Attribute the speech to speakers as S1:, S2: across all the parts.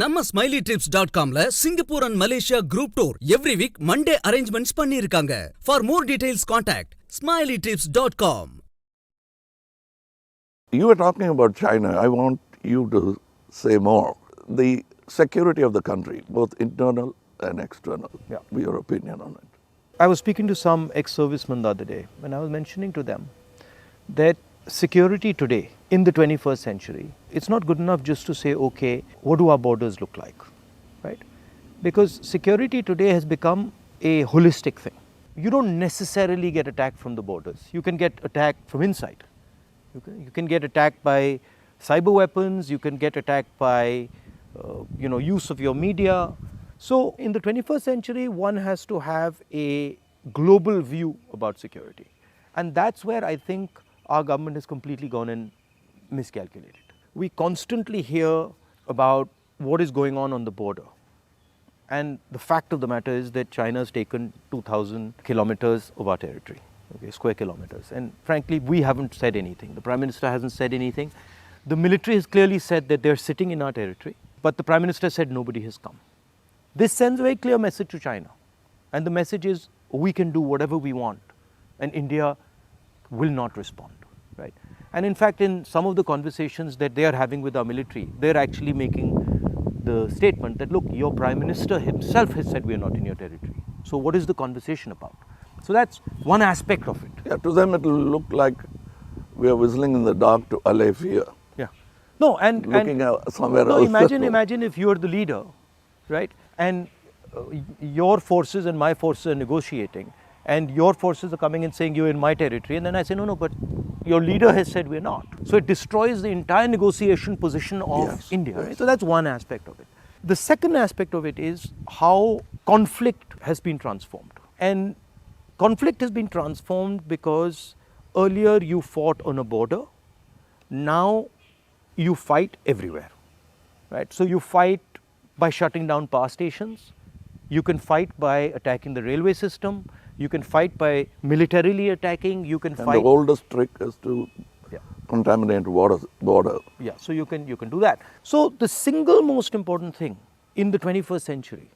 S1: நம்ம 𝗪𝗏𝑇rips.comல Singapore and Malaysia group tour every week Monday arrangements பண்ணிருக்காங்க. For more details contact 𝗪𝗏𝑇rips.com.
S2: You were talking about China. I want you to say more. The security of the country, both internal and external.
S3: Yeah.
S2: Your opinion on it.
S3: I was speaking to some ex-servicemen the other day and I was mentioning to them that security today in the 21st century, it's not good enough just to say, okay, what do our borders look like, right? Because security today has become a holistic thing. You don't necessarily get attacked from the borders. You can get attacked from inside. You can get attacked by cyber weapons, you can get attacked by use of your media. So in the 21st century, one has to have a global view about security. And that's where I think our government has completely gone and miscalculated. We constantly hear about what is going on the border. And the fact of the matter is that China has taken 2,000 kilometers of our territory, okay, square kilometers. And frankly, we haven't said anything. The Prime Minister hasn't said anything. The military has clearly said that they're sitting in our territory, but the Prime Minister said nobody has come. This sends a very clear message to China. And the message is, we can do whatever we want, and India will not respond, right? And in fact, in some of the conversations that they are having with our military, they're actually making the statement that, look, your Prime Minister himself has said we are not in your territory. So what is the conversation about? So that's one aspect of it.
S2: Yeah, to them it will look like we are whistling in the dark to allay fear.
S3: Yeah. No, and
S2: looking out somewhere
S3: no,
S2: else.
S3: Imagine if you are the leader, right? And your forces and my forces are negotiating, and your forces are coming and saying you're in my territory, and then I say, no, but your leader has said we're not. So it destroys the entire negotiation position of India. Right? So that's one aspect of it. The second aspect of it is how conflict has been transformed. And conflict has been transformed because earlier you fought on a border, now you fight everywhere. Right? So you fight by shutting down power stations, you can fight by attacking the railway system, you can fight by militarily attacking, you can fight...
S2: And the oldest trick is to contaminate border.
S3: Yeah, so you can do that. So the single most important thing in the 21st century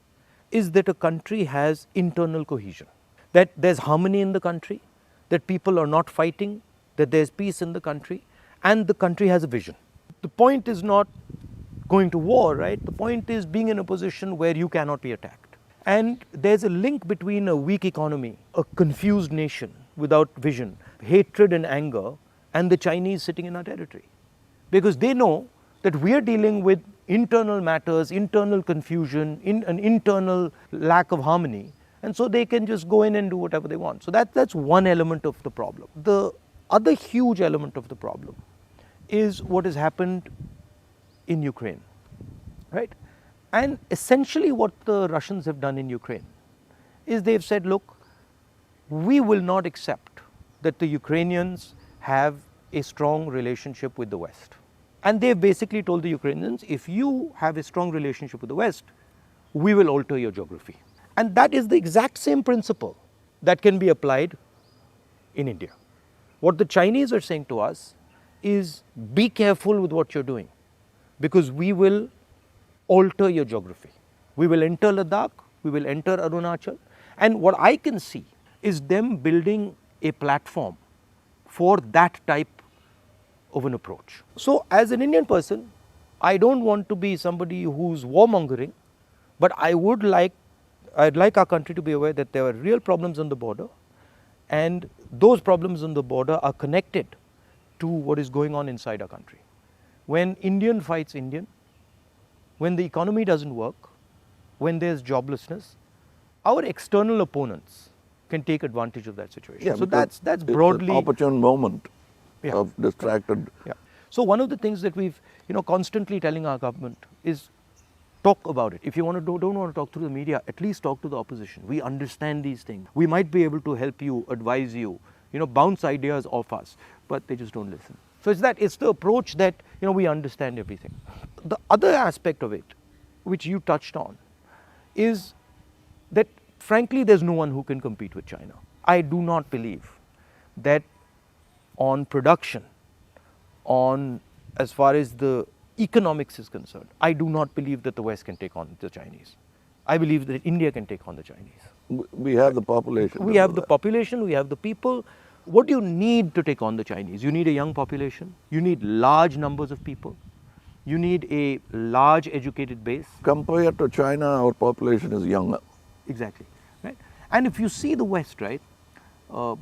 S3: is that a country has internal cohesion, that there's harmony in the country, that people are not fighting, that there's peace in the country, and the country has a vision. The point is not going to war, right? The point is being in a position where you cannot be attacked. And there's a link between a weak economy, a confused nation without vision, hatred and anger, and the Chinese sitting in our territory. Because they know that we are dealing with internal matters, internal confusion, an internal lack of harmony, and so they can just go in and do whatever they want. So that's one element of the problem. The other huge element of the problem is what has happened in Ukraine, right? And essentially what the Russians have done in Ukraine is they've said, look, we will not accept that the Ukrainians have a strong relationship with the West. And they've basically told the Ukrainians, if you have a strong relationship with the West, we will alter your geography. And that is the exact same principle that can be applied in India. What the Chinese are saying to us is, be careful with what you're doing, because we will alter your geography. We will enter Ladakh, we will enter Arunachal, and what I can see is them building a platform for that type of an approach. So as an Indian person, I don't want to be somebody who's warmongering, but I'd like our country to be aware that there are real problems on the border, and those problems on the border are connected to what is going on inside our country. When Indian fights Indian, when the economy doesn't work, when there's joblessness, our external opponents can take advantage of that situation.
S2: Yeah,
S3: so that's broadly
S2: an opportune moment of distracted.
S3: Yeah. So one of the things that we've constantly telling our government is talk about it. If you don't want to talk through the media, at least talk to the opposition. We understand these things. We might be able to help you, advise you, bounce ideas off us, but they just don't listen. So it's the approach that we understand everything. The other aspect of it, which you touched on, is that frankly there's no one who can compete with China. I do not believe that on production, as far as the economics is concerned, I do not believe that the West can take on the Chinese. I believe that India can take on the Chinese.
S2: We have the population.
S3: We have the population, we have the people. What do you need to take on the Chinese? You need a young population, you need large numbers of people, you need a large educated base.
S2: Compared to China, our population is younger.
S3: Exactly, right? And if you see the West, right,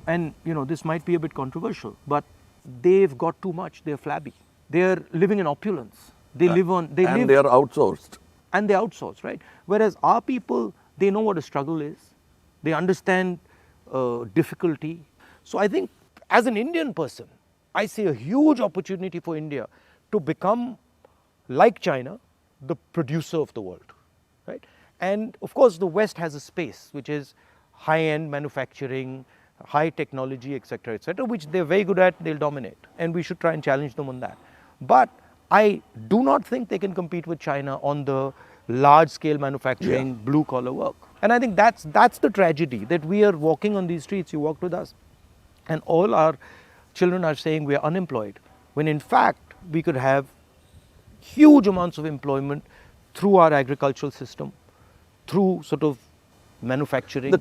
S3: and this might be a bit controversial, but they've got too much, they're flabby. They're living in opulence. They live on, they
S2: and they are outsourced.
S3: And they outsource, right? Whereas our people, they know what a struggle is. They understand difficulty. So I think as an Indian person, I see a huge opportunity for India to become, like China, the producer of the world, right? And of course, the West has a space, which is high-end manufacturing, high technology, etc., which they're very good at, they'll dominate. And we should try and challenge them on that. But I do not think they can compete with China on the large-scale manufacturing, blue-collar work. And I think that's the tragedy, that we are walking on these streets, you walked with us, and all our children are saying we are unemployed, when in fact we could have huge amounts of employment through our agricultural system, through sort of manufacturing.